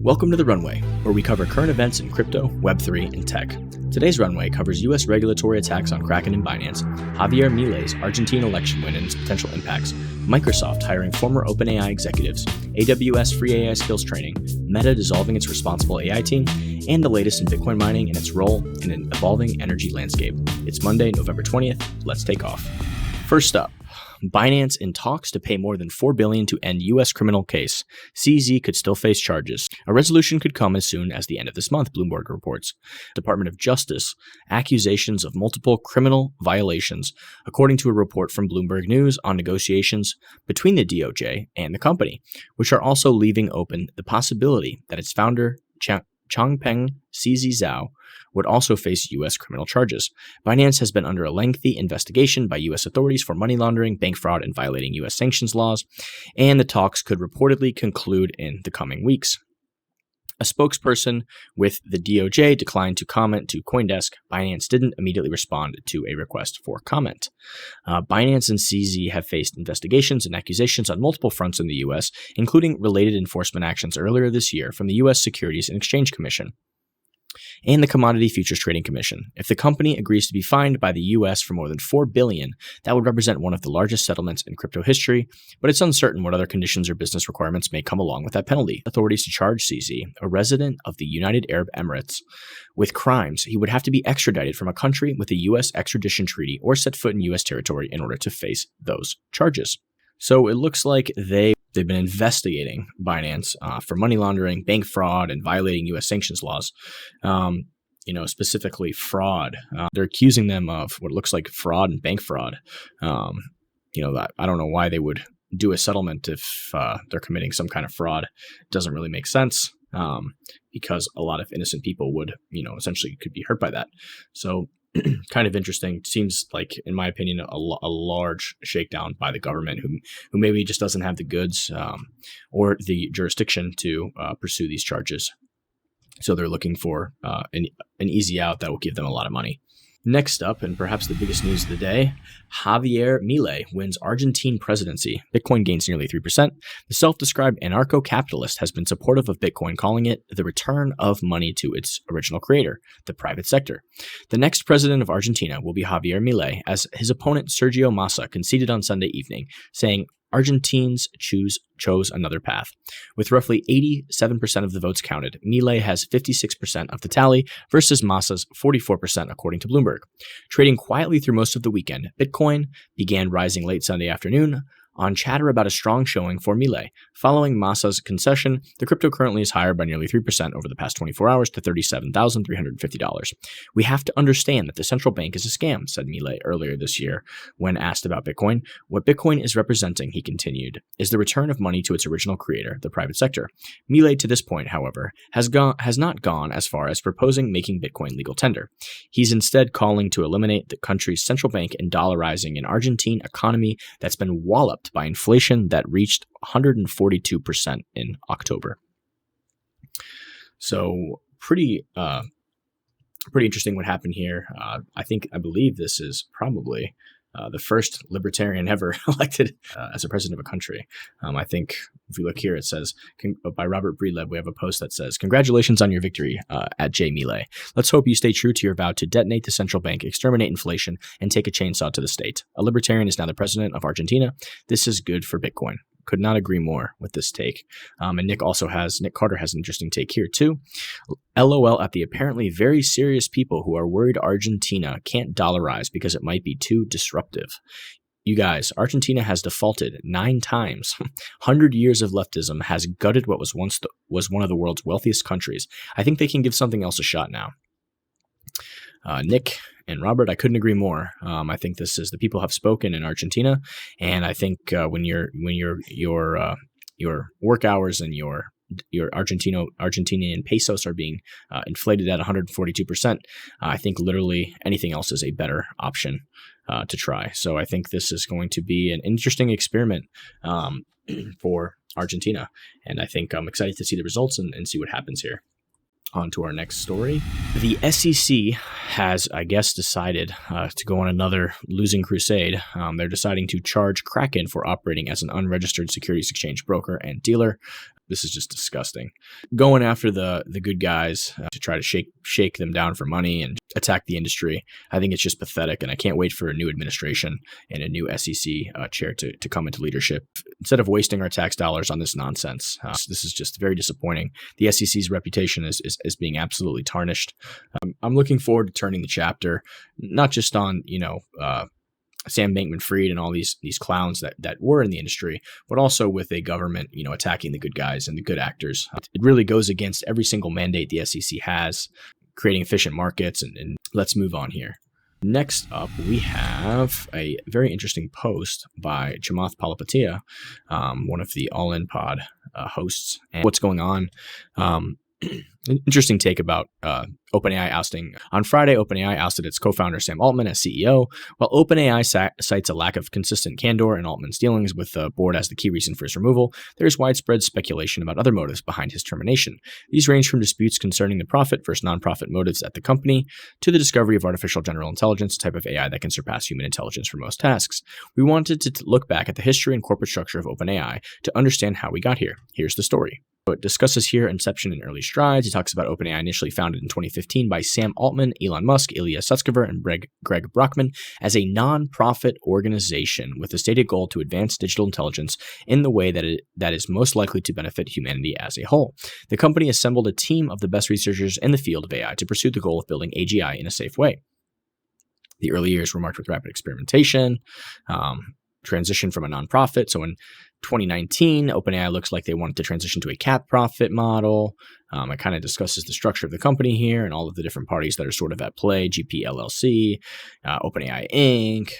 Welcome to the Runway, where we cover current events in crypto, Web3, and tech. Today's Runway covers U.S. regulatory attacks on Kraken and Binance, Javier Milei's Argentine election win and its potential impacts, Microsoft hiring former OpenAI executives, AWS free AI skills training, Meta dissolving its responsible AI team, and the latest in Bitcoin mining and its role in an evolving energy landscape. It's Monday, November 20th. Let's take off. First up, Binance in talks to pay more than $4 billion to end U.S. criminal case. CZ could still face charges. A resolution could come as soon as the end of this month, Bloomberg reports. Department of Justice, accusations of multiple criminal violations, according to a report from Bloomberg News on negotiations between the DOJ and the company, which are also leaving open the possibility that its founder, Changpeng CZ Zhao, would also face U.S. criminal charges. Binance has been under a lengthy investigation by U.S. authorities for money laundering, bank fraud, and violating U.S. sanctions laws, and the talks could reportedly conclude in the coming weeks. A spokesperson with the DOJ declined to comment to CoinDesk. Binance didn't immediately respond to a request for comment. Binance and CZ have faced investigations and accusations on multiple fronts in the U.S., including related enforcement actions earlier this year from the U.S. Securities and Exchange Commission and the Commodity Futures Trading Commission. If the company agrees to be fined by the U.S. for more than $4 billion, that would represent one of the largest settlements in crypto history, but it's uncertain what other conditions or business requirements may come along with that penalty. Authorities to charge CZ, a resident of the United Arab Emirates, with crimes. He would have to be extradited from a country with a U.S. extradition treaty or set foot in U.S. territory in order to face those charges. So it looks like they've been investigating Binance for money laundering, bank fraud, and violating U.S. sanctions laws. Specifically fraud. They're accusing them of what looks like fraud and bank fraud. I don't know why they would do a settlement if they're committing some kind of fraud. It doesn't really make sense because a lot of innocent people would, essentially could be hurt by that. So kind of interesting. Seems like, in my opinion, a large shakedown by the government who maybe just doesn't have the goods or the jurisdiction to pursue these charges. So they're looking for an easy out that will give them a lot of money. Next up, and perhaps the biggest news of the day, Javier Milei wins Argentine presidency. Bitcoin gains nearly 3%. The self-described anarcho-capitalist has been supportive of Bitcoin, calling it the return of money to its original creator, the private sector. The next president of Argentina will be Javier Milei, as his opponent Sergio Massa conceded on Sunday evening, saying Argentines chose another path. With roughly 87% of the votes counted, Milei has 56% of the tally versus Massa's 44%, according to Bloomberg. Trading quietly through most of the weekend, Bitcoin began rising late Sunday afternoon on chatter about a strong showing for Milei. Following Massa's concession, the crypto currently is higher by nearly 3% over the past 24 hours to $37,350. We have to understand that the central bank is a scam, said Milei earlier this year when asked about Bitcoin. What Bitcoin is representing, he continued, is the return of money to its original creator, the private sector. Milei, to this point, however, has not gone as far as proposing making Bitcoin legal tender. He's instead calling to eliminate the country's central bank and dollarizing an Argentine economy that's been walloped by inflation that reached 142% in October. So pretty interesting what happened here. I believe this is probably the first libertarian ever elected as a president of a country. I think if we look here, it says, by Robert Breedlove, we have a post that says, "Congratulations on your victory at J. Milei. Let's hope you stay true to your vow to detonate the central bank, exterminate inflation, and take a chainsaw to the state. A libertarian is now the president of Argentina. This is good for Bitcoin." Could not agree more with this take. And Nick Carter has an interesting take here too. LOL at the apparently very serious people who are worried Argentina can't dollarize because it might be too disruptive. You guys, Argentina has defaulted 9 times. 100 years of leftism has gutted what was once was one of the world's wealthiest countries. I think they can give something else a shot now. Nick and Robert, I couldn't agree more. I think this is the people have spoken in Argentina, and I think when your work hours and your Argentinian pesos are being inflated at 142%, I think literally anything else is a better option to try. So I think this is going to be an interesting experiment for Argentina, and I think I'm excited to see the results and see what happens here. On to our next story. The SEC has, I guess, decided to go on another losing crusade. They're deciding to charge Kraken for operating as an unregistered securities exchange broker and dealer. this is just disgusting. Going after the good guys to try to shake them down for money and attack the industry. I think it's just pathetic, and I can't wait for a new administration and a new SEC chair to come into leadership instead of wasting our tax dollars on this nonsense. This is just very disappointing. The SEC's reputation is being absolutely tarnished. I'm looking forward to turning the chapter, not just on Sam Bankman-Fried and all these clowns that were in the industry, but also with a government, attacking the good guys and the good actors. It really goes against every single mandate the SEC has, creating efficient markets. And let's move on here. Next up, we have a very interesting post by Chamath Palihapitiya, one of the All In Pod hosts, and what's going on. Interesting take about OpenAI ousting. On Friday, OpenAI ousted its co-founder Sam Altman as CEO, while OpenAI cites a lack of consistent candor in Altman's dealings with the board as the key reason for his removal. There is widespread speculation about other motives behind his termination. These range from disputes concerning the profit versus non-profit motives at the company to the discovery of artificial general intelligence, a type of AI that can surpass human intelligence for most tasks. We wanted to look back at the history and corporate structure of OpenAI to understand how we got here. Here's the story. It discusses here inception and early strides. He talks about OpenAI initially founded in 2015 by Sam Altman, Elon Musk, Ilya Sutskever, and Greg Brockman as a non-profit organization with a stated goal to advance digital intelligence in the way that is most likely to benefit humanity as a whole. The company assembled a team of the best researchers in the field of AI to pursue the goal of building AGI in a safe way. The early years were marked with rapid experimentation, transition from a nonprofit. So in 2019, OpenAI looks like they wanted to transition to a cap profit model. It kind of discusses the structure of the company here and all of the different parties that are sort of at play: GP LLC, OpenAI Inc.,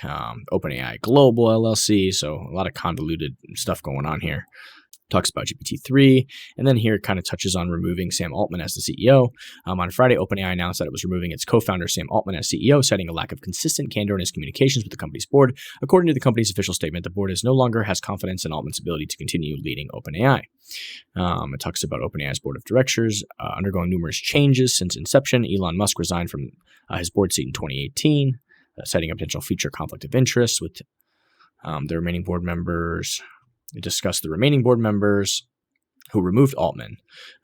OpenAI Global LLC. So a lot of convoluted stuff going on here. Talks about GPT-3, and then here it kind of touches on removing Sam Altman as the CEO. On Friday, OpenAI announced that it was removing its co-founder Sam Altman as CEO, citing a lack of consistent candor in his communications with the company's board. According to the company's official statement, the board no longer has confidence in Altman's ability to continue leading OpenAI. It talks about OpenAI's board of directors undergoing numerous changes since inception. Elon Musk resigned from his board seat in 2018, citing a potential future conflict of interest with the remaining board members. We discussed the remaining board members who removed Altman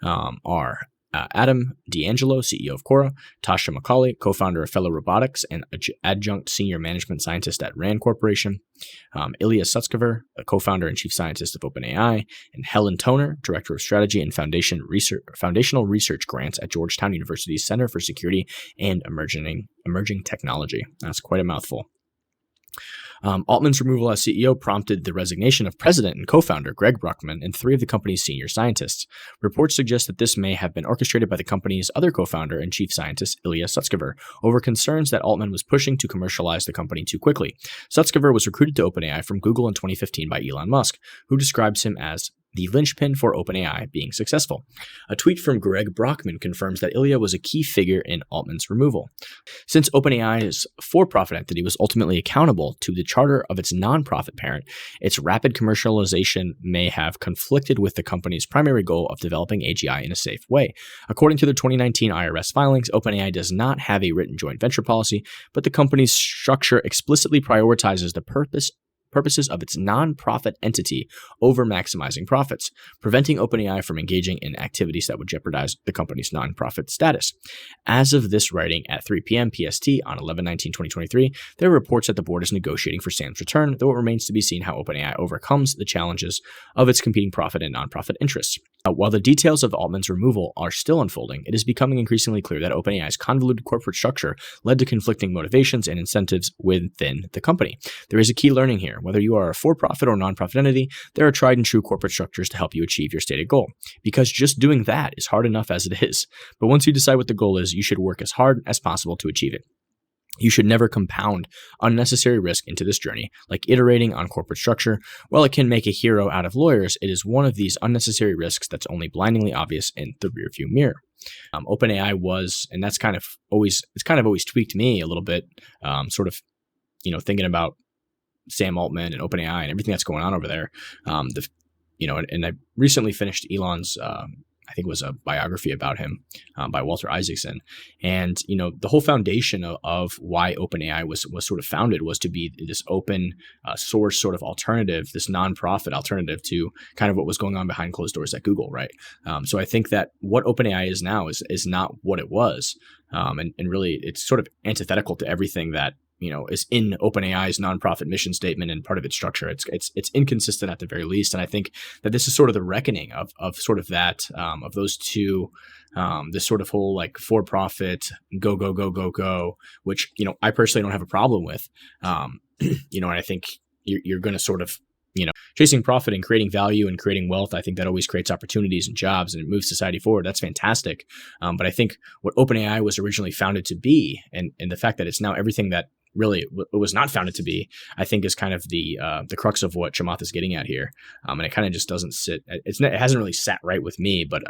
are Adam D'Angelo, CEO of Quora, Tasha McCauley, co-founder of Fellow Robotics and adjunct senior management scientist at RAND Corporation, Ilya Sutskever, a co-founder and chief scientist of OpenAI, and Helen Toner, director of strategy and foundational research grants at Georgetown University's Center for Security and Emerging Technology. That's quite a mouthful. Altman's removal as CEO prompted the resignation of president and co-founder Greg Brockman and 3 of the company's senior scientists. Reports suggest that this may have been orchestrated by the company's other co-founder and chief scientist, Ilya Sutskever, over concerns that Altman was pushing to commercialize the company too quickly. Sutskever was recruited to OpenAI from Google in 2015 by Elon Musk, who describes him as the linchpin for OpenAI being successful. A tweet from Greg Brockman confirms that Ilya was a key figure in Altman's removal. Since OpenAI's for-profit entity was ultimately accountable to the charter of its non-profit parent, its rapid commercialization may have conflicted with the company's primary goal of developing AGI in a safe way. According to the 2019 IRS filings, OpenAI does not have a written joint venture policy, but the company's structure explicitly prioritizes the purposes of its non-profit entity over maximizing profits, preventing OpenAI from engaging in activities that would jeopardize the company's non-profit status. As of this writing at 3 p.m. PST on 11/19/2023, there are reports that the board is negotiating for Sam's return, though it remains to be seen how OpenAI overcomes the challenges of its competing profit and non-profit interests. While the details of Altman's removal are still unfolding, it is becoming increasingly clear that OpenAI's convoluted corporate structure led to conflicting motivations and incentives within the company. There is a key learning here. Whether you are a for-profit or non-profit entity, there are tried and true corporate structures to help you achieve your stated goal, because just doing that is hard enough as it is. But once you decide what the goal is, you should work as hard as possible to achieve it. You should never compound unnecessary risk into this journey, like iterating on corporate structure. While it can make a hero out of lawyers, it is one of these unnecessary risks that's only blindingly obvious in the rearview mirror. OpenAI was, and it's kind of always tweaked me a little bit, thinking about Sam Altman and OpenAI and everything that's going on over there. And I recently finished Elon's I think it was a biography about him by Walter Isaacson. And, the whole foundation of why OpenAI was sort of founded was to be this open source sort of alternative, this nonprofit alternative to kind of what was going on behind closed doors at Google, right? So I think that what OpenAI is now is not what it was. And really, it's sort of antithetical to everything that is in OpenAI's nonprofit mission statement and part of its structure. It's inconsistent at the very least, and I think that this is sort of the reckoning of sort of that of those two, this sort of whole like for-profit go, which I personally don't have a problem with, and I think you're going to sort of chasing profit and creating value and creating wealth. I think that always creates opportunities and jobs and it moves society forward. That's fantastic. But I think what OpenAI was originally founded to be, and the fact that it's now everything that really it was not founded to be, I think is kind of the crux of what Chamath is getting at here. And it kind of just doesn't sit. It hasn't really sat right with me, but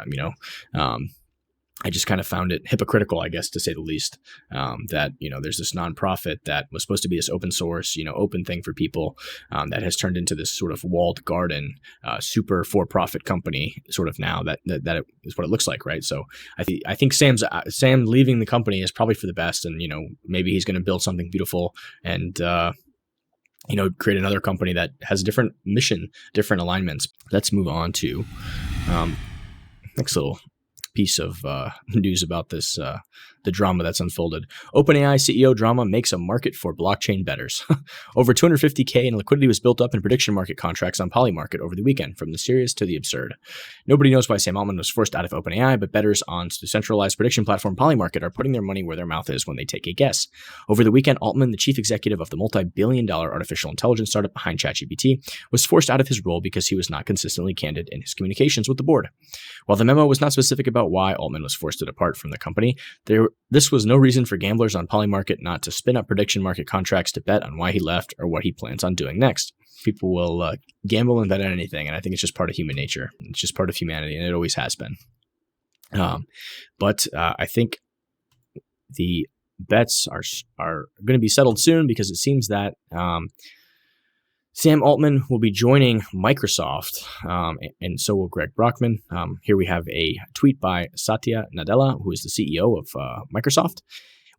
I just kind of found it hypocritical, I guess, to say the least, that, there's this nonprofit that was supposed to be this open source, open thing for people, that has turned into this sort of walled garden, super for-profit company sort of now that is what it looks like. Right. So I think Sam leaving the company is probably for the best. And, maybe he's going to build something beautiful and, create another company that has a different mission, different alignments. Let's move on to next little piece of news about this, the drama that's unfolded. OpenAI CEO drama makes a market for blockchain bettors. Over $250K in liquidity was built up in prediction market contracts on Polymarket over the weekend, from the serious to the absurd. Nobody knows why Sam Altman was forced out of OpenAI, but bettors on the centralized prediction platform Polymarket are putting their money where their mouth is when they take a guess. Over the weekend, Altman, the chief executive of the multi-billion-dollar artificial intelligence startup behind ChatGPT, was forced out of his role because he was not consistently candid in his communications with the board. While the memo was not specific about why Altman was forced to depart from the company, this was no reason for gamblers on Polymarket not to spin up prediction market contracts to bet on why he left or what he plans on doing next. People will gamble and bet on anything, and I think it's just part of human nature. It's just part of humanity, and it always has been. But I think the bets are going to be settled soon, because it seems that Sam Altman will be joining Microsoft, and so will Greg Brockman. Here we have a tweet by Satya Nadella, who is the CEO of Microsoft.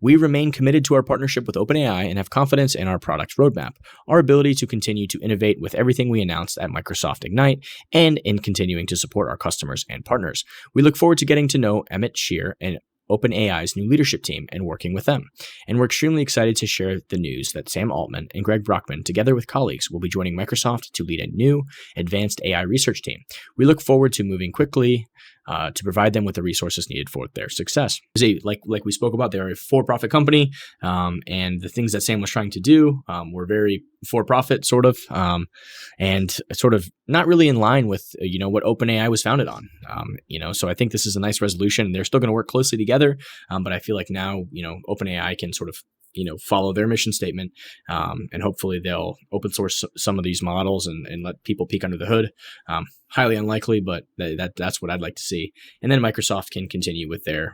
We remain committed to our partnership with OpenAI and have confidence in our product roadmap, our ability to continue to innovate with everything we announced at Microsoft Ignite, and in continuing to support our customers and partners. We look forward to getting to know Emmett Shear and OpenAI's new leadership team and working with them. And we're extremely excited to share the news that Sam Altman and Greg Brockman, together with colleagues, will be joining Microsoft to lead a new advanced AI research team. We look forward to moving quickly to provide them with the resources needed for their success. Like we spoke about, they're a for-profit company, and the things that Sam was trying to do were very for-profit, sort of, and sort of not really in line with what OpenAI was founded on. So I think this is a nice resolution. They're still going to work closely together, but I feel like now OpenAI can sort of follow their mission statement, and hopefully they'll open source some of these models and let people peek under the hood. Highly unlikely, but that's what I'd like to see. And then Microsoft can continue with their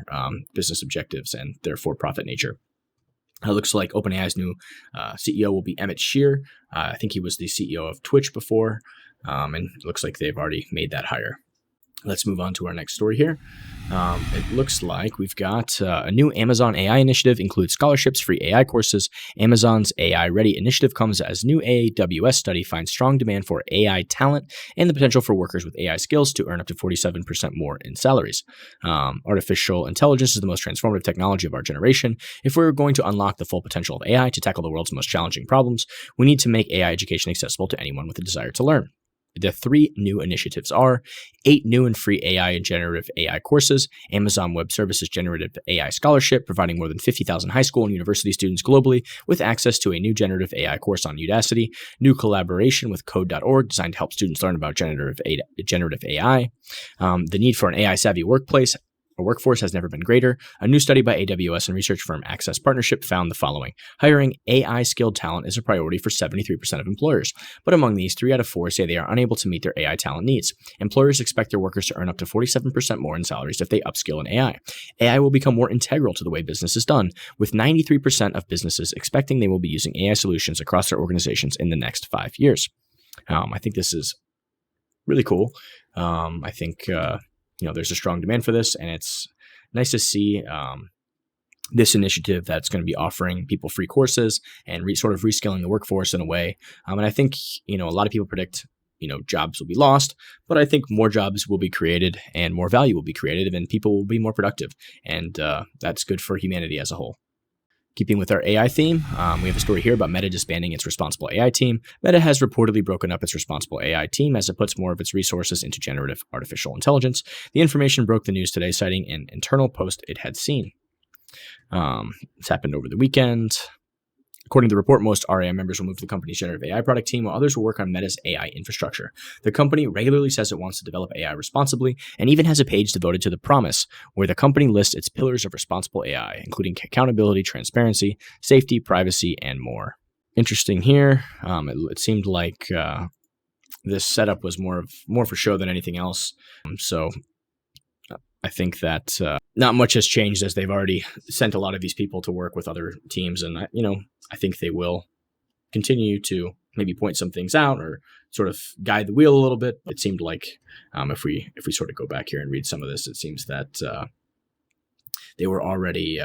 business objectives and their for-profit nature. It looks like OpenAI's new CEO will be Emmett Shear. I think he was the CEO of Twitch before, and it looks like they've already made that hire. Let's move on to our next story here. It looks like we've got a new Amazon AI initiative, includes scholarships, free AI courses. Amazon's AI Ready initiative comes as new AWS study finds strong demand for AI talent and the potential for workers with AI skills to earn up to 47% more in salaries. Artificial intelligence is the most transformative technology of our generation. If we're going to unlock the full potential of AI to tackle the world's most challenging problems, we need to make AI education accessible to anyone with a desire to learn. The 3 new initiatives are 8 new and free AI and generative AI courses, Amazon Web Services Generative AI Scholarship, providing more than 50,000 high school and university students globally with access to a new generative AI course on Udacity, new collaboration with Code.org designed to help students learn about generative AI, the need for an AI-savvy workforce has never been greater. A new study by AWS and research firm Access Partnership found the following. Hiring AI-skilled talent is a priority for 73% of employers. But among these, 3 out of 4 say they are unable to meet their AI talent needs. Employers expect their workers to earn up to 47% more in salaries if they upskill in AI. AI will become more integral to the way business is done, with 93% of businesses expecting they will be using AI solutions across their organizations in the next 5 years. I think this is really cool. I think there's a strong demand for this, and it's nice to see this initiative that's going to be offering people free courses and sort of reskilling the workforce in a way. And I think, a lot of people predict, jobs will be lost, but I think more jobs will be created and more value will be created and people will be more productive. And that's good for humanity as a whole. Keeping with our AI theme, we have a story here about Meta disbanding its responsible AI team. Meta has reportedly broken up its responsible AI team as it puts more of its resources into generative artificial intelligence. The information broke the news today, citing an internal post it had seen. This happened over the weekend. According to the report, most RAI members will move to the company's generative AI product team, while others will work on Meta's AI infrastructure. The company regularly says it wants to develop AI responsibly, and even has a page devoted to the promise, where the company lists its pillars of responsible AI, including accountability, transparency, safety, privacy, and more. Interesting here. It seemed like this setup was more for show than anything else. So I think that not much has changed, as they've already sent a lot of these people to work with other teams. And, I think they will continue to maybe point some things out or sort of guide the wheel a little bit. It seemed like if we sort of go back here and read some of this, it seems that they were already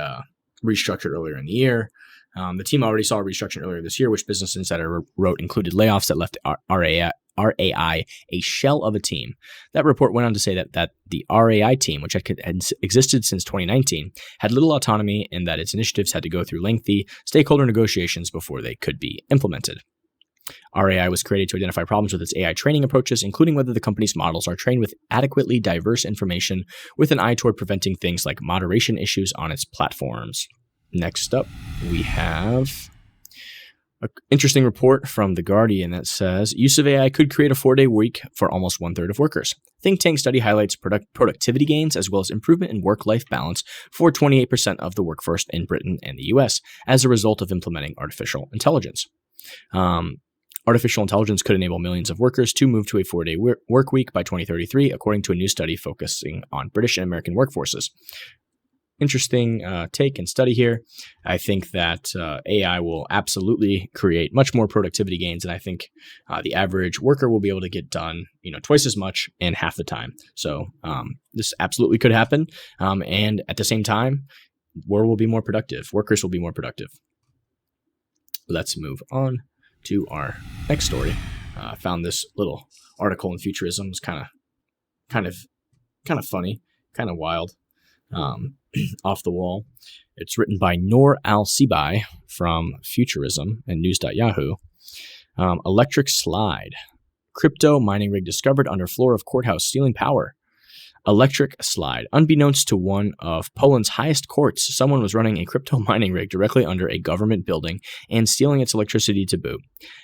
restructured earlier in the year. The team already saw a restructuring earlier this year, which Business Insider wrote included layoffs that left RAI a shell of a team. That report went on to say that the RAI team, which had existed since 2019, had little autonomy and that its initiatives had to go through lengthy stakeholder negotiations before they could be implemented. RAI was created to identify problems with its AI training approaches, including whether the company's models are trained with adequately diverse information, with an eye toward preventing things like moderation issues on its platforms. Next up, we have an interesting report from The Guardian that says use of AI could create a 4-day week for almost 1/3 of workers. Think tank study highlights productivity gains as well as improvement in work-life balance for 28% of the workforce in Britain and the US as a result of implementing artificial intelligence. Artificial intelligence could enable millions of workers to move to a 4-day work week by 2033, according to a new study focusing on British and American workforces. Interesting take and study here. I think that AI will absolutely create much more productivity gains, and I think the average worker will be able to get done, twice as much in half the time. So this absolutely could happen, and at the same time, world will be more productive. Workers will be more productive. Let's move on to our next story. I found this little article in Futurism. It's kind of funny, kind of wild. Off the wall. It's written by Noor Al-Sibai from Futurism and News.Yahoo. Electric slide. Crypto mining rig discovered under floor of courthouse stealing power. Electric slide. Unbeknownst to one of Poland's highest courts, someone was running a crypto mining rig directly under a government building and stealing its electricity to boot.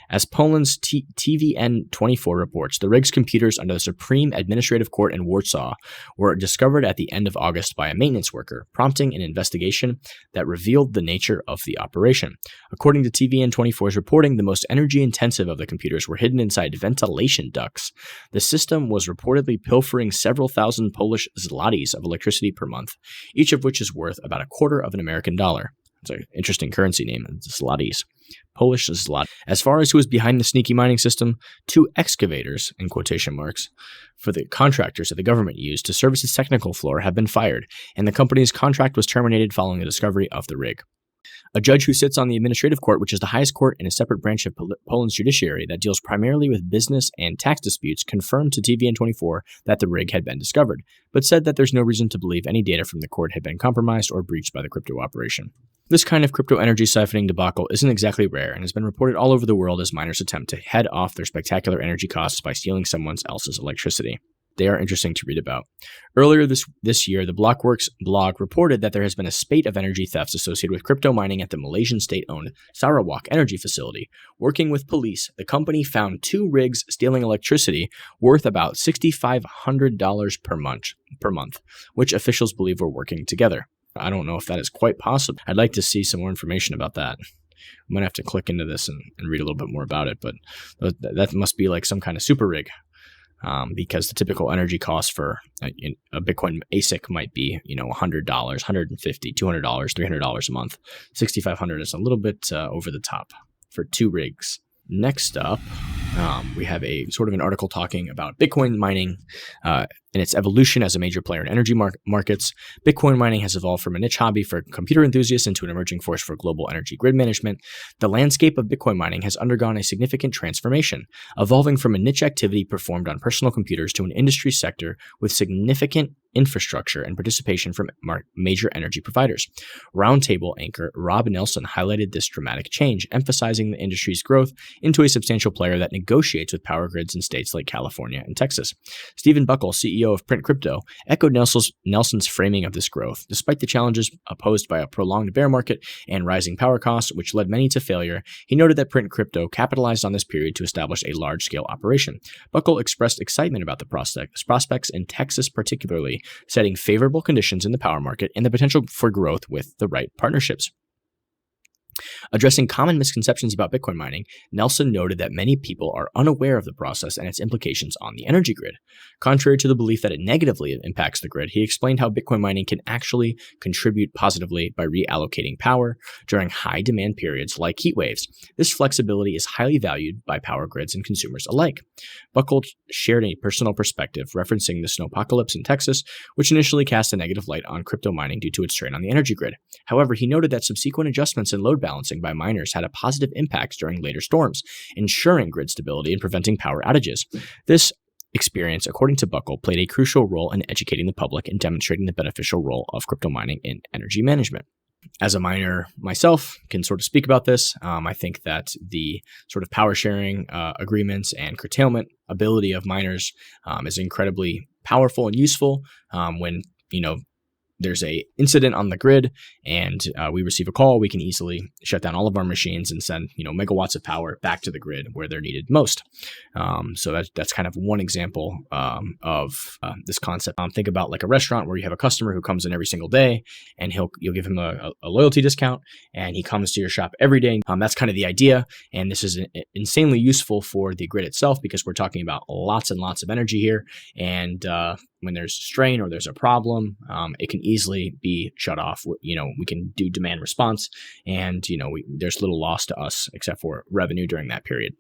As Poland's TVN24 reports, the rig's computers under the Supreme Administrative Court in Warsaw were discovered at the end of August by a maintenance worker, prompting an investigation that revealed the nature of the operation. According to TVN24's reporting, the most energy-intensive of the computers were hidden inside ventilation ducts. The system was reportedly pilfering several thousand Polish zlotys of electricity per month, each of which is worth about $0.25 of an American dollar. It's an interesting currency name, zlotys. Polish zloty. As far as who is behind the sneaky mining system, 2 excavators, in quotation marks, for the contractors that the government used to service its technical floor have been fired, and the company's contract was terminated following the discovery of the rig. A judge who sits on the administrative court, which is the highest court in a separate branch of Poland's judiciary that deals primarily with business and tax disputes, confirmed to TVN24 that the rig had been discovered, but said that there's no reason to believe any data from the court had been compromised or breached by the crypto operation. This kind of crypto energy siphoning debacle isn't exactly rare and has been reported all over the world as miners attempt to head off their spectacular energy costs by stealing someone else's electricity. They are interesting to read about. Earlier this year, the Blockworks blog reported that there has been a spate of energy thefts associated with crypto mining at the Malaysian state-owned Sarawak energy facility. Working with police, the company found 2 rigs stealing electricity worth about $6,500 per month, which officials believe were working together. I don't know if that is quite possible. I'd like to see some more information about that. I'm going to have to click into this and read a little bit more about it, but that must be like some kind of super rig. Because the typical energy cost for a Bitcoin ASIC might be, $100, $150, $200, $300 a month. $6,500 is a little bit over the top for 2 rigs. Next up, We have a sort of an article talking about Bitcoin mining and its evolution as a major player in energy markets. Bitcoin mining has evolved from a niche hobby for computer enthusiasts into an emerging force for global energy grid management. The landscape of Bitcoin mining has undergone a significant transformation, evolving from a niche activity performed on personal computers to an industry sector with significant infrastructure and participation from major energy providers. Roundtable anchor Rob Nelson highlighted this dramatic change, emphasizing the industry's growth into a substantial player that negotiates with power grids in states like California and Texas. Stephen Buckle, CEO of Print Crypto, echoed Nelson's framing of this growth. Despite the challenges posed by a prolonged bear market and rising power costs, which led many to failure, he noted that Print Crypto capitalized on this period to establish a large-scale operation. Buckle expressed excitement about the prospects in Texas particularly, setting favorable conditions in the power market and the potential for growth with the right partnerships. Addressing common misconceptions about Bitcoin mining, Nelson noted that many people are unaware of the process and its implications on the energy grid. Contrary to the belief that it negatively impacts the grid, he explained how Bitcoin mining can actually contribute positively by reallocating power during high demand periods like heat waves. This flexibility is highly valued by power grids and consumers alike. Buckle shared a personal perspective referencing the snowpocalypse in Texas, which initially cast a negative light on crypto mining due to its strain on the energy grid. However, he noted that subsequent adjustments in load balancing by miners had a positive impact during later storms, ensuring grid stability and preventing power outages. This experience, according to Buckle, played a crucial role in educating the public and demonstrating the beneficial role of crypto mining in energy management. As a miner myself, can sort of speak about this. I think that the sort of power sharing agreements and curtailment ability of miners is incredibly powerful and useful when, there's a incident on the grid and we receive a call, we can easily shut down all of our machines and send, megawatts of power back to the grid where they're needed most. So that's kind of one example of this concept. Think about like a restaurant where you have a customer who comes in every single day and you'll give him a loyalty discount and he comes to your shop every day. That's kind of the idea. And this is insanely useful for the grid itself because we're talking about lots and lots of energy here. And when there's strain or there's a problem, it can easily be shut off. We can do demand response and, there's little loss to us except for revenue during that period.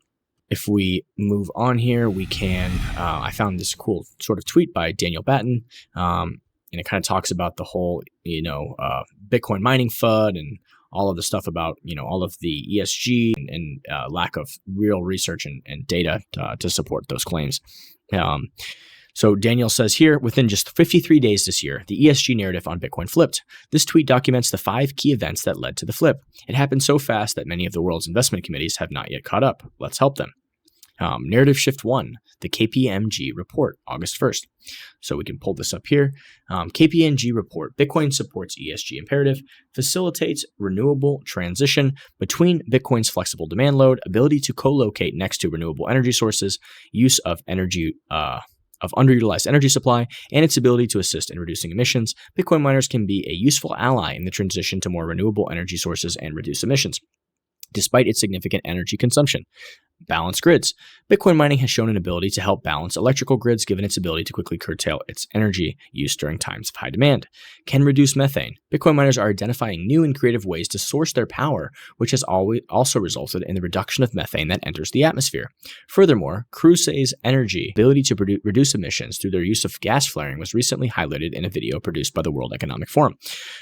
If we move on here, we can, I found this cool sort of tweet by Daniel Batten, and it kind of talks about the whole, Bitcoin mining FUD and all of the stuff about, all of the ESG and lack of real research and data to support those claims. So Daniel says here, within just 53 days this year, the ESG narrative on Bitcoin flipped. This tweet documents the 5 key events that led to the flip. It happened so fast that many of the world's investment committees have not yet caught up. Let's help them. Narrative shift 1, the KPMG report, August 1st. So we can pull this up here. KPMG report, Bitcoin supports ESG imperative, facilitates renewable transition between Bitcoin's flexible demand load, ability to co-locate next to renewable energy sources, use of energy of underutilized energy supply, and its ability to assist in reducing emissions. Bitcoin miners can be a useful ally in the transition to more renewable energy sources and reduce emissions, despite its significant energy consumption. Balance grids. Bitcoin mining has shown an ability to help balance electrical grids given its ability to quickly curtail its energy use during times of high demand. Can reduce methane. Bitcoin miners are identifying new and creative ways to source their power, which has also resulted in the reduction of methane that enters the atmosphere. Furthermore, Crusoe's energy ability to reduce emissions through their use of gas flaring was recently highlighted in a video produced by the World Economic Forum.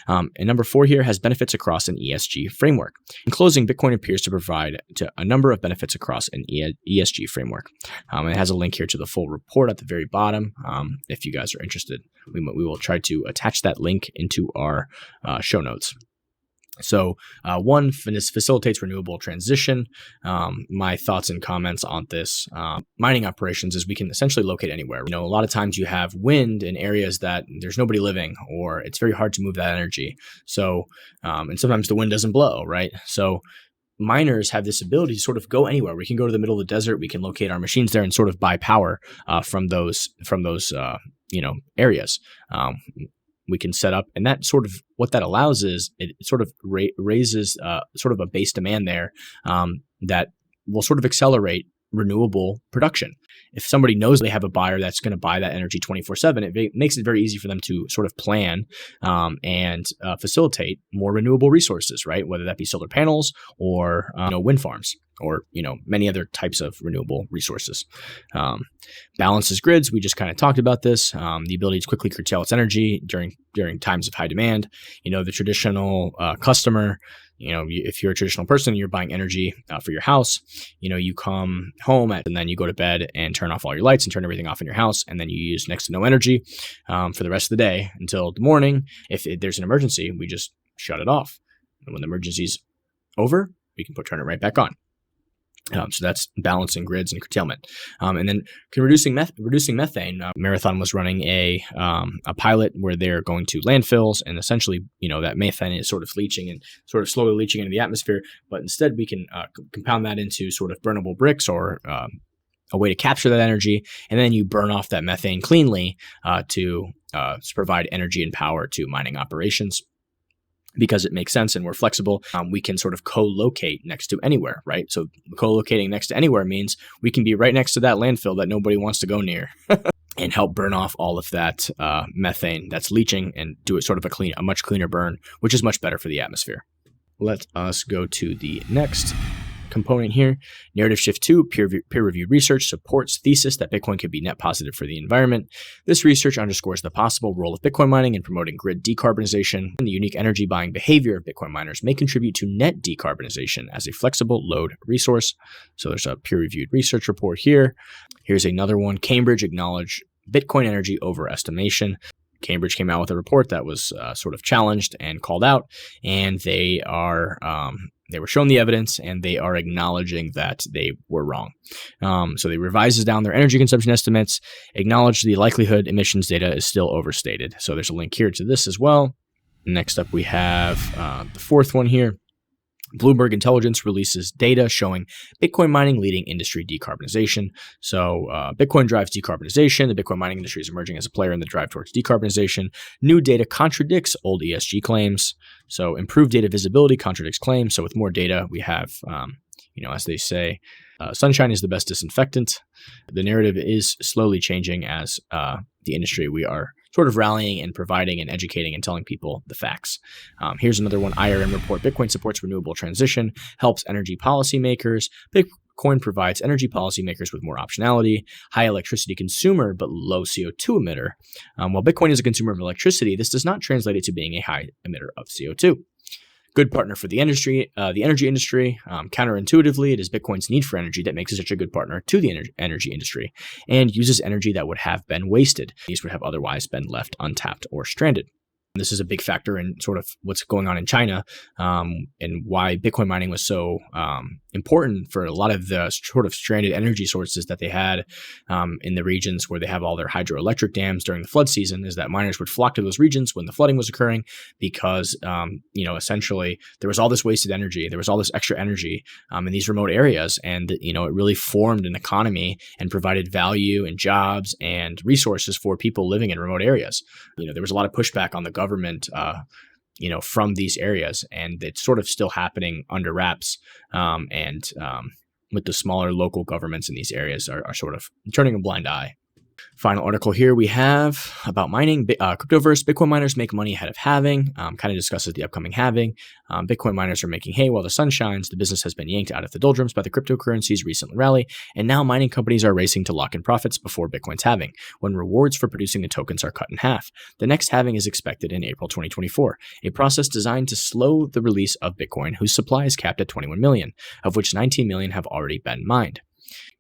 And number 4 here has benefits across an ESG framework. In closing, Bitcoin appears to provide a number of benefits across an ESG framework. It has a link here to the full report at the very bottom. If you guys are interested, we will try to attach that link into our show notes. So one, this facilitates renewable transition. My thoughts and comments on this mining operations is we can essentially locate anywhere. A lot of times you have wind in areas that there's nobody living, or it's very hard to move that energy. So, and sometimes the wind doesn't blow, right? So miners have this ability to sort of go anywhere. We can go to the middle of the desert. We can locate our machines there and sort of buy power from those areas. We can set up, and that sort of what that allows is it sort of raises sort of a base demand there that will sort of accelerate renewable production. If somebody knows they have a buyer that's going to buy that energy 24/7, it makes it very easy for them to sort of plan and facilitate more renewable resources, right? Whether that be solar panels or wind farms. or many other types of renewable resources. Balances grids. We just kind of talked about this. The ability to quickly curtail its energy during times of high demand. The traditional customer. If you're a traditional person, you're buying energy for your house. You come home and then you go to bed and turn off all your lights and turn everything off in your house, and then you use next to no energy for the rest of the day until the morning. If there's an emergency, we just shut it off, and when the emergency's over, we can turn it right back on. So that's balancing grids and curtailment. And then reducing methane. Marathon was running a pilot where they're going to landfills, and essentially, that methane is sort of leaching and sort of slowly leaching into the atmosphere. But instead, we can compound that into sort of burnable bricks or a way to capture that energy, and then you burn off that methane cleanly to provide energy and power to mining operations. Because it makes sense and we're flexible, we can sort of co-locate next to anywhere, right? So co-locating next to anywhere means we can be right next to that landfill that nobody wants to go near and help burn off all of that methane that's leaching and do it sort of a much cleaner burn, which is much better for the atmosphere. Let us go to the next component here. Narrative shift 2, peer-reviewed research supports thesis that Bitcoin could be net positive for the environment. This research underscores the possible role of Bitcoin mining in promoting grid decarbonization, and the unique energy buying behavior of Bitcoin miners may contribute to net decarbonization as a flexible load resource. So there's a peer-reviewed research report here. Here's another one. Cambridge acknowledged Bitcoin energy overestimation. Cambridge came out with a report that was sort of challenged and called out, and they were shown the evidence, and they are acknowledging that they were wrong. So they revises down their energy consumption estimates, acknowledge the likelihood emissions data is still overstated. So there's a link here to this as well. Next up, we have the fourth one here. Bloomberg Intelligence releases data showing Bitcoin mining leading industry decarbonization. So Bitcoin drives decarbonization. The Bitcoin mining industry is emerging as a player in the drive towards decarbonization. New data contradicts old ESG claims. So improved data visibility contradicts claims. So with more data, we have, as they say, sunshine is the best disinfectant. The narrative is slowly changing as the industry. We are sort of rallying and providing and educating and telling people the facts. Here's another one. IRM report. Bitcoin supports renewable transition, helps energy policymakers. Bitcoin provides energy policymakers with more optionality, high electricity consumer, but low CO2 emitter. While Bitcoin is a consumer of electricity, this does not translate it to being a high emitter of CO2. Good partner for the industry, the energy industry. Counterintuitively, it is Bitcoin's need for energy that makes it such a good partner to the energy industry, and uses energy that would have been wasted. These would have otherwise been left untapped or stranded. This is a big factor in sort of what's going on in China, and why Bitcoin mining was so important for a lot of the sort of stranded energy sources that they had in the regions where they have all their hydroelectric dams during the flood season, is that miners would flock to those regions when the flooding was occurring because, essentially there was all this wasted energy, there was all this extra energy in these remote areas, and, it really formed an economy and provided value and jobs and resources for people living in remote areas. There was a lot of pushback on the government, from these areas, and it's sort of still happening under wraps. With the smaller local governments in these areas are sort of turning a blind eye. Final article here we have about mining. Cryptoverse, Bitcoin miners make money ahead of halving. Kind of discusses the upcoming halving. Bitcoin miners are making hay while the sun shines. The business has been yanked out of the doldrums by the cryptocurrency's recent rally, and now mining companies are racing to lock in profits before Bitcoin's halving, when rewards for producing the tokens are cut in half. The next halving is expected in April 2024, a process designed to slow the release of Bitcoin, whose supply is capped at 21 million, of which 19 million have already been mined.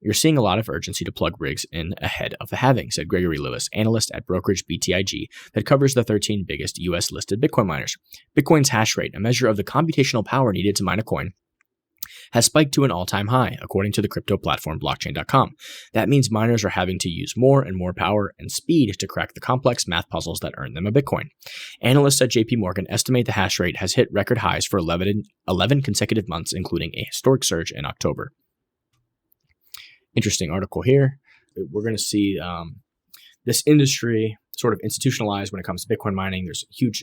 You're seeing a lot of urgency to plug rigs in ahead of the halving, said Gregory Lewis, analyst at brokerage BTIG that covers the 13 biggest US-listed Bitcoin miners. Bitcoin's hash rate, a measure of the computational power needed to mine a coin, has spiked to an all-time high, according to the crypto platform blockchain.com. That means miners are having to use more and more power and speed to crack the complex math puzzles that earn them a Bitcoin. Analysts at JP Morgan estimate the hash rate has hit record highs for 11 consecutive months, including a historic surge in October. Interesting article here. We're going to see this industry sort of institutionalized when it comes to Bitcoin mining. There's huge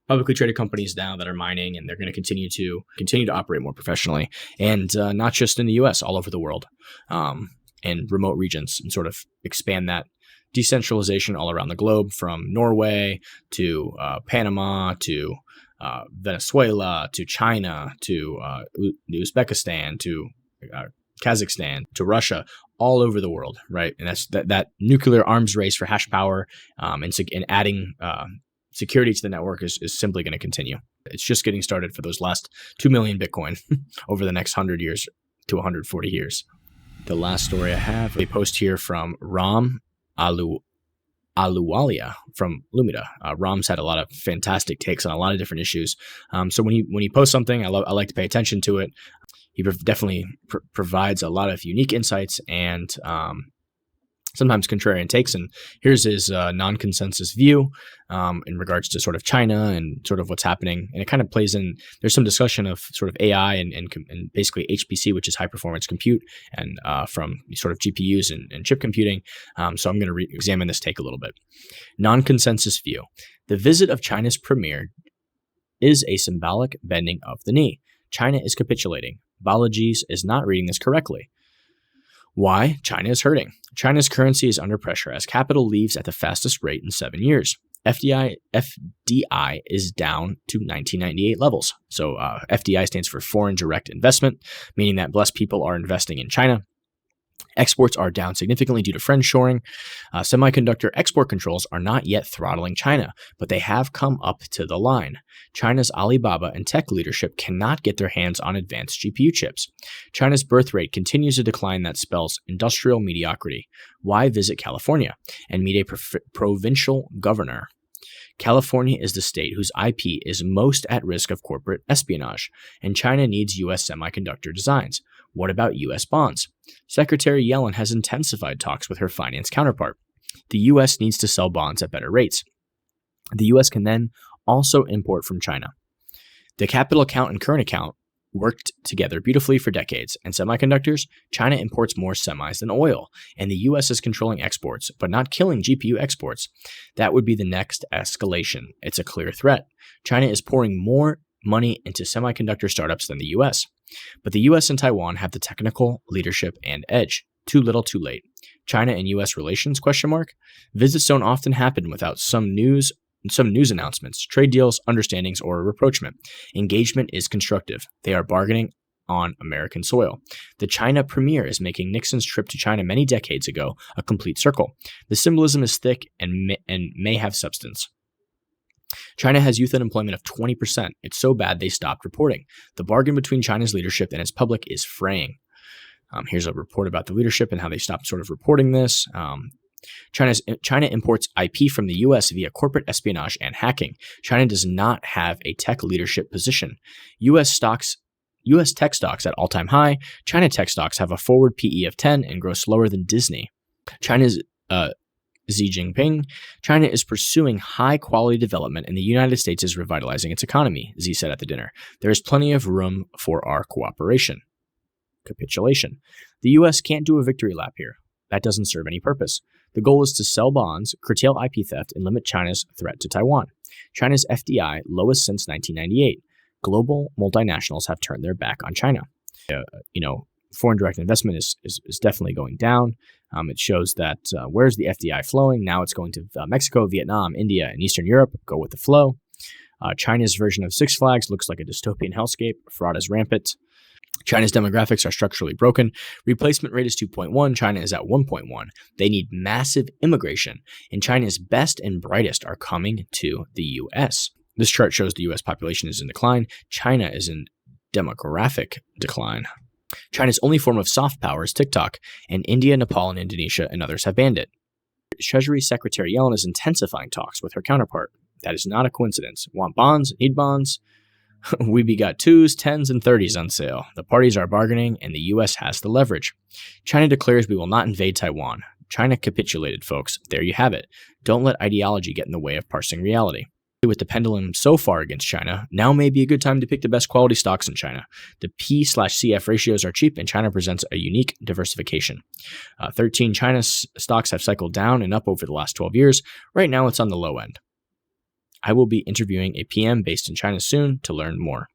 publicly traded companies now that are mining, and they're going to continue to operate more professionally, and not just in the U.S., all over the world, and remote regions, and sort of expand that decentralization all around the globe, from Norway to Panama to Venezuela to China to Uzbekistan to Kazakhstan to Russia, all over the world, right? And that's that nuclear arms race for hash power and adding security to the network is simply going to continue. It's just getting started for those last 2 million Bitcoin over the next 100 years to 140 years. The last story I have, a post here from Ram Aluwalia from Lumida. Ram's had a lot of fantastic takes on a lot of different issues. So when he posts something, I like to pay attention to it. He definitely provides a lot of unique insights and sometimes contrarian takes. And here's his non-consensus view in regards to sort of China and sort of what's happening. And it kind of plays in, there's some discussion of sort of AI and basically HPC, which is high performance compute, and from sort of GPUs and chip computing. So I'm going to examine this take a little bit. Non-consensus view. The visit of China's premier is a symbolic bending of the knee. China is capitulating. Balaji's is not reading this correctly. Why? China is hurting. China's currency is under pressure as capital leaves at the fastest rate in 7 years. FDI is down to 1998 levels. So FDI stands for foreign direct investment, meaning that blessed people are investing in China. Exports are down significantly due to friendshoring. Semiconductor export controls are not yet throttling China, but they have come up to the line. China's Alibaba and tech leadership cannot get their hands on advanced GPU chips. China's birth rate continues a decline that spells industrial mediocrity. Why visit California and meet a provincial governor? California is the state whose IP is most at risk of corporate espionage, and China needs U.S. semiconductor designs. What about U.S. bonds? Secretary Yellen has intensified talks with her finance counterpart. The U.S. needs to sell bonds at better rates. The U.S. can then also import from China. The capital account and current account worked together beautifully for decades, and semiconductors, China imports more semis than oil, and the U.S. is controlling exports, but not killing GPU exports. That would be the next escalation. It's a clear threat. China is pouring more money into semiconductor startups than the U.S. But the U.S. and Taiwan have the technical leadership and edge. Too little, too late. China and U.S. relations? Visits don't often happen without some news announcements, trade deals, understandings, or a rapprochement. Engagement is constructive. They are bargaining on American soil. The China premier is making Nixon's trip to China many decades ago a complete circle. The symbolism is thick and may have substance. China has youth unemployment of 20%. It's so bad they stopped reporting. The bargain between China's leadership and its public is fraying. Here's a report about the leadership and how they stopped sort of reporting this. China imports IP from the U.S. via corporate espionage and hacking. China does not have a tech leadership position. U.S. tech stocks at all-time high. China tech stocks have a forward PE of 10 and grow slower than Disney. China's Xi Jinping. China is pursuing high-quality development, and the United States is revitalizing its economy, Xi said at the dinner. There is plenty of room for our cooperation. Capitulation. The U.S. can't do a victory lap here. That doesn't serve any purpose. The goal is to sell bonds, curtail IP theft, and limit China's threat to Taiwan. China's FDI, lowest since 1998. Global multinationals have turned their back on China. Foreign direct investment is definitely going down. It shows that where's the FDI flowing? Now it's going to Mexico, Vietnam, India, and Eastern Europe. Go with the flow. China's version of Six Flags looks like a dystopian hellscape. Fraud is rampant. China's demographics are structurally broken. Replacement rate is 2.1. China is at 1.1. They need massive immigration, and China's best and brightest are coming to the U.S. This chart shows the U.S. population is in decline. China is in demographic decline. China's only form of soft power is TikTok, and India, Nepal, and Indonesia and others have banned it. Treasury Secretary Yellen is intensifying talks with her counterpart. That is not a coincidence. Want bonds? Need bonds? We got 2s, 10s, and 30s on sale. The parties are bargaining, and the U.S. has the leverage. China declares we will not invade Taiwan. China capitulated, folks. There you have it. Don't let ideology get in the way of parsing reality. With the pendulum so far against China, now may be a good time to pick the best quality stocks in China. The P/CF ratios are cheap, and China presents a unique diversification. 13 China stocks have cycled down and up over the last 12 years. Right now, it's on the low end. I will be interviewing a PM based in China soon to learn more.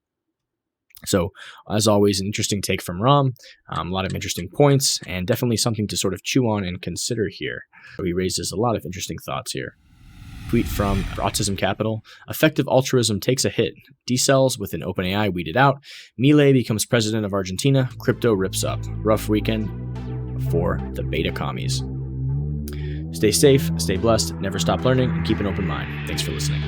So, as always, an interesting take from Ram, a lot of interesting points, and definitely something to sort of chew on and consider here. He raises a lot of interesting thoughts here. tweet from Autism Capital. Effective altruism takes a hit. Decels with an OpenAI weeded out. Milei becomes president of Argentina. Crypto rips up. Rough weekend for the beta commies. Stay safe, stay blessed, never stop learning, and keep an open mind. Thanks for listening.